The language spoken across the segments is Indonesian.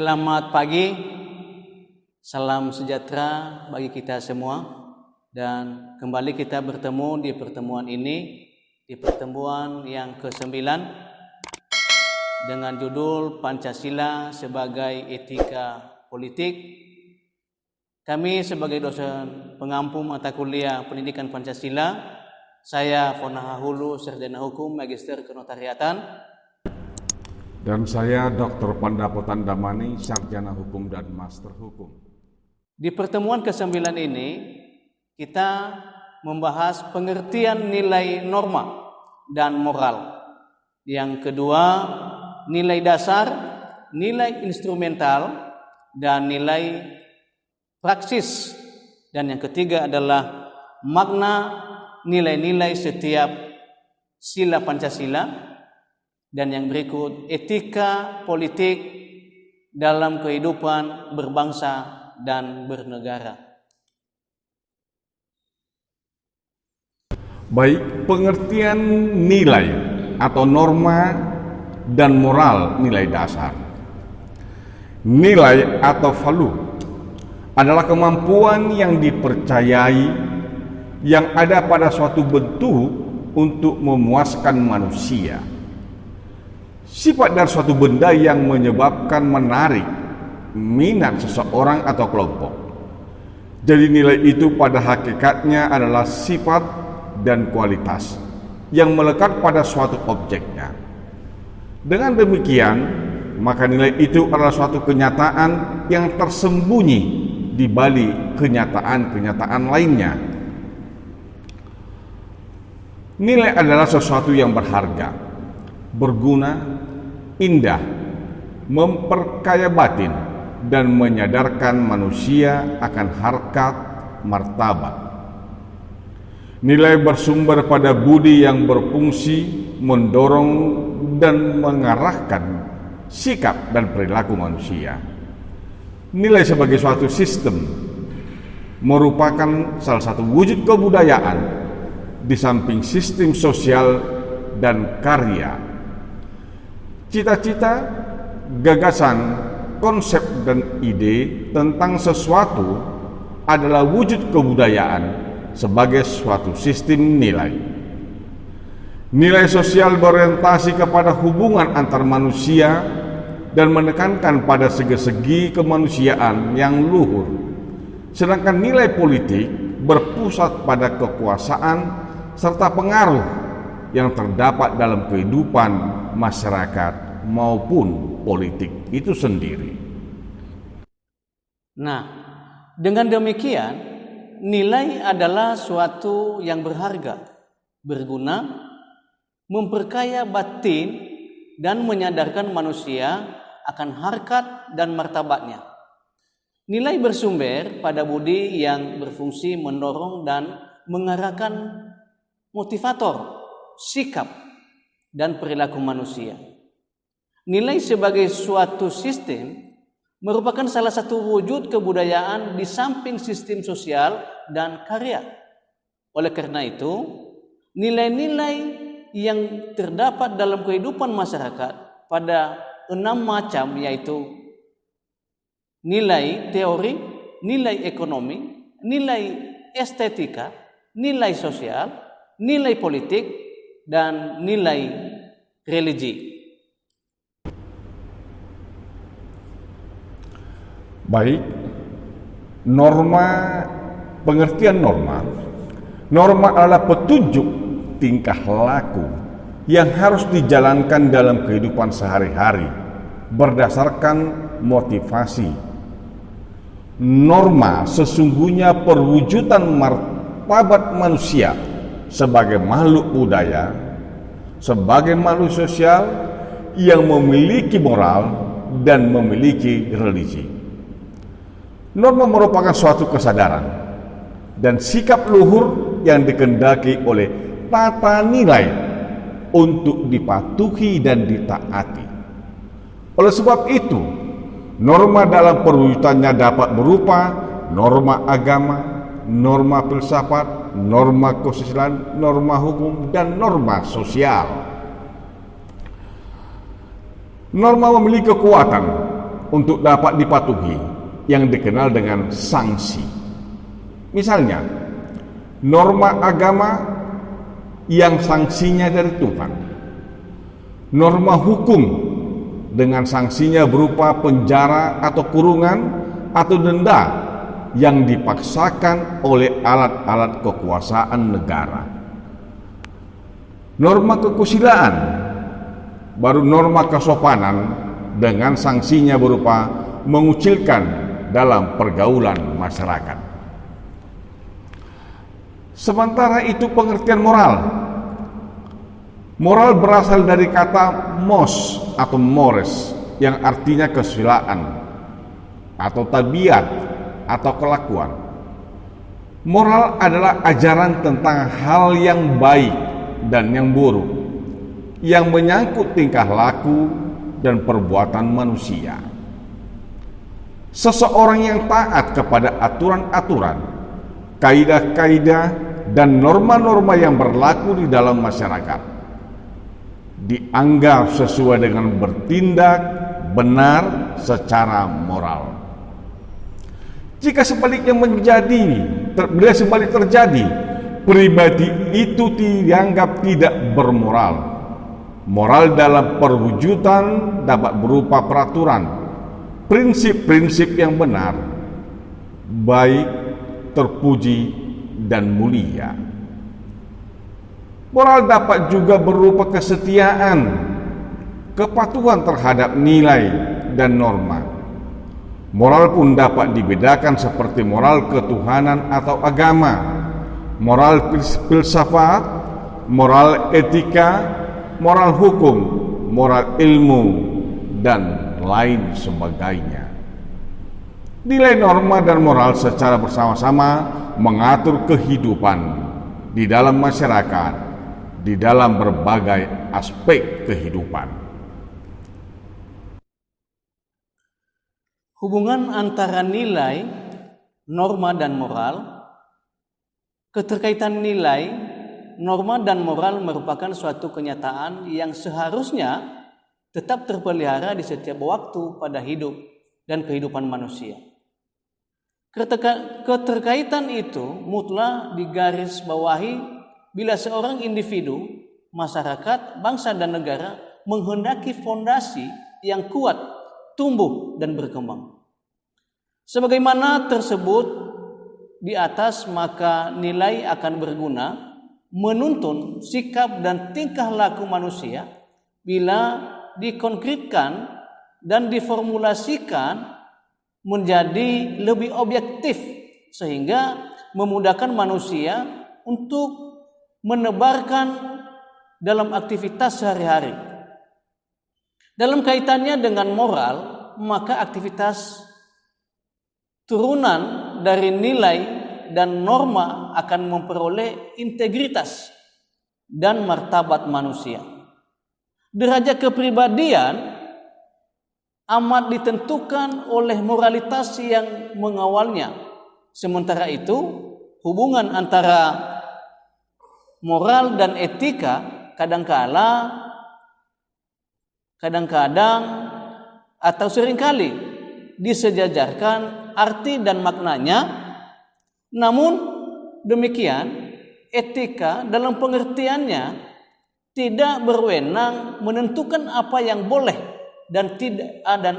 Selamat pagi, salam sejahtera bagi kita semua. Dan kembali kita bertemu di pertemuan ini, di pertemuan yang ke-9 dengan judul Pancasila sebagai Etika Politik. Kami sebagai dosen pengampu mata kuliah Pendidikan Pancasila, saya Fonaha Hulu, Sarjana Hukum, Magister Kenotariatan. Dan saya Dr. Pandapotan Damani, Sarjana Hukum dan Master Hukum. Di pertemuan ke-9 ini, kita membahas pengertian nilai norma dan moral. Yang kedua, nilai dasar, nilai instrumental, dan nilai praksis. Dan yang ketiga adalah makna nilai-nilai setiap sila Pancasila. Dan yang berikut, etika politik dalam kehidupan berbangsa dan bernegara. Baik, pengertian nilai atau norma dan moral nilai dasar. Nilai atau value adalah kemampuan yang dipercayai yang ada pada suatu bentuk untuk memuaskan manusia. Sifat dari suatu benda yang menyebabkan menarik minat seseorang atau kelompok. Jadi nilai itu pada hakikatnya adalah sifat dan kualitas yang melekat pada suatu objeknya. Dengan demikian, maka nilai itu adalah suatu kenyataan yang tersembunyi di balik kenyataan-kenyataan lainnya. Nilai adalah sesuatu yang berharga, berguna, indah, memperkaya batin, dan menyadarkan manusia akan harkat martabat. Nilai bersumber pada budi yang berfungsi mendorong dan mengarahkan sikap dan perilaku manusia. Nilai sebagai suatu sistem merupakan salah satu wujud kebudayaan di samping sistem sosial dan karya. Cita-cita, gagasan, konsep, dan ide tentang sesuatu adalah wujud kebudayaan sebagai suatu sistem nilai. Nilai sosial berorientasi kepada hubungan antar manusia dan menekankan pada segi-segi kemanusiaan yang luhur. Sedangkan nilai politik berpusat pada kekuasaan serta pengaruh yang terdapat dalam kehidupan masyarakat maupun politik itu sendiri. Nah, dengan demikian, nilai adalah suatu yang berharga, berguna, memperkaya batin, dan menyadarkan manusia akan harkat dan martabatnya. Nilai bersumber pada budi yang berfungsi mendorong dan mengarahkan motivator, sikap, dan perilaku manusia. Nilai sebagai suatu sistem merupakan salah satu wujud kebudayaan di samping sistem sosial dan karya. Oleh karena itu, nilai-nilai yang terdapat dalam kehidupan masyarakat pada 6 macam, yaitu nilai teori, nilai ekonomi, nilai estetika, nilai sosial, nilai politik, dan nilai religi. Baik, norma, pengertian norma. Norma adalah petunjuk tingkah laku yang harus dijalankan dalam kehidupan sehari-hari berdasarkan motivasi. Norma sesungguhnya perwujudan martabat manusia sebagai makhluk budaya, sebagai makhluk sosial yang memiliki moral dan memiliki religi. Norma merupakan suatu kesadaran dan sikap luhur yang dikehendaki oleh tata nilai untuk dipatuhi dan ditaati. Oleh sebab itu, norma dalam perwujudannya dapat berupa norma agama, norma filsafat, norma kesusilaan, norma hukum, dan norma sosial. Norma memiliki kekuatan untuk dapat dipatuhi yang dikenal dengan sanksi. Misalnya, norma agama yang sanksinya dari Tuhan, norma hukum dengan sanksinya berupa penjara atau kurungan atau denda yang dipaksakan oleh alat-alat kekuasaan negara. Norma kesusilaan, baru norma kesopanan dengan sanksinya berupa mengucilkan dalam pergaulan masyarakat. Sementara itu pengertian moral. Moral berasal dari kata mos atau mores yang artinya kesusilaan atau tabiat atau kelakuan. Moral adalah ajaran tentang hal yang baik dan yang buruk yang menyangkut tingkah laku dan perbuatan manusia. Seseorang yang taat kepada aturan-aturan, kaidah-kaidah dan norma-norma yang berlaku di dalam masyarakat dianggap sesuai dengan bertindak benar secara moral. Jika sebaliknya bila sebalik terjadi, pribadi itu dianggap tidak bermoral. Moral dalam perwujudan dapat berupa peraturan, prinsip-prinsip yang benar, baik, terpuji, dan mulia. Moral dapat juga berupa kesetiaan, kepatuhan terhadap nilai dan norma. Moral pun dapat dibedakan seperti moral ketuhanan atau agama, moral filsafat, moral etika, moral hukum, moral ilmu, dan lain sebagainya. Nilai norma dan moral secara bersama-sama mengatur kehidupan di dalam masyarakat, di dalam berbagai aspek kehidupan. Hubungan antara nilai, norma, dan moral. Keterkaitan nilai, norma, dan moral merupakan suatu kenyataan yang seharusnya tetap terpelihara di setiap waktu pada hidup dan kehidupan manusia. Keterkaitan itu mutlak digarisbawahi bila seorang individu, masyarakat, bangsa, dan negara menghendaki fondasi yang kuat tumbuh dan berkembang. Sebagaimana tersebut di atas, maka nilai akan berguna menuntun sikap dan tingkah laku manusia bila dikonkretkan dan diformulasikan menjadi lebih objektif sehingga memudahkan manusia untuk menebarkan dalam aktivitas sehari-hari. Dalam kaitannya dengan moral, maka aktivitas turunan dari nilai dan norma akan memperoleh integritas dan martabat manusia. Derajat kepribadian amat ditentukan oleh moralitas yang mengawalnya. Sementara itu, hubungan antara moral dan etika kadang-kadang atau seringkali disejajarkan arti dan maknanya. Namun demikian, etika dalam pengertiannya tidak berwenang menentukan apa yang boleh dan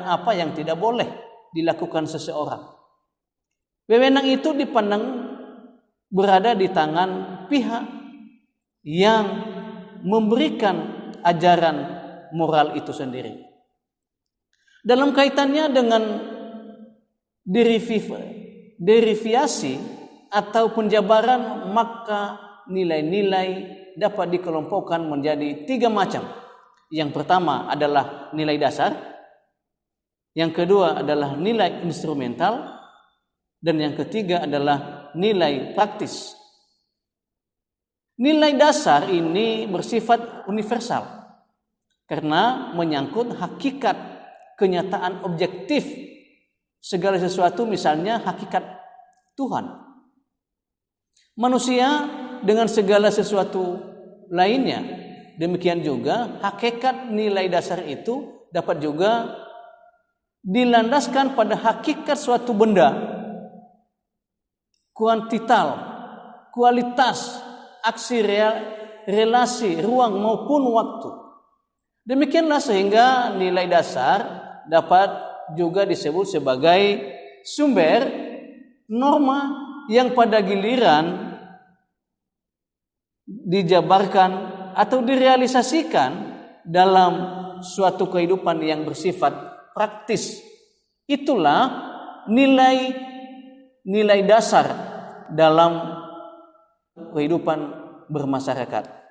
apa yang tidak boleh dilakukan seseorang. Wewenang itu dipandang berada di tangan pihak yang memberikan ajaran moral itu sendiri. Dalam kaitannya dengan derivasi atau penjabaran, maka nilai-nilai dapat dikelompokkan menjadi 3 macam. Yang pertama adalah nilai dasar, yang kedua adalah nilai instrumental, dan yang ketiga adalah nilai praktis. Nilai dasar ini bersifat universal karena menyangkut hakikat kenyataan objektif segala sesuatu, misalnya hakikat Tuhan. Manusia dengan segala sesuatu lainnya, demikian juga hakikat nilai dasar itu dapat juga dilandaskan pada hakikat suatu benda, kuantital, kualitas, aksi relasi, ruang maupun waktu. Demikianlah sehingga nilai dasar dapat juga disebut sebagai sumber norma yang pada giliran dijabarkan atau direalisasikan dalam suatu kehidupan yang bersifat praktis. Itulah nilai dasar dalam kehidupan bermasyarakat.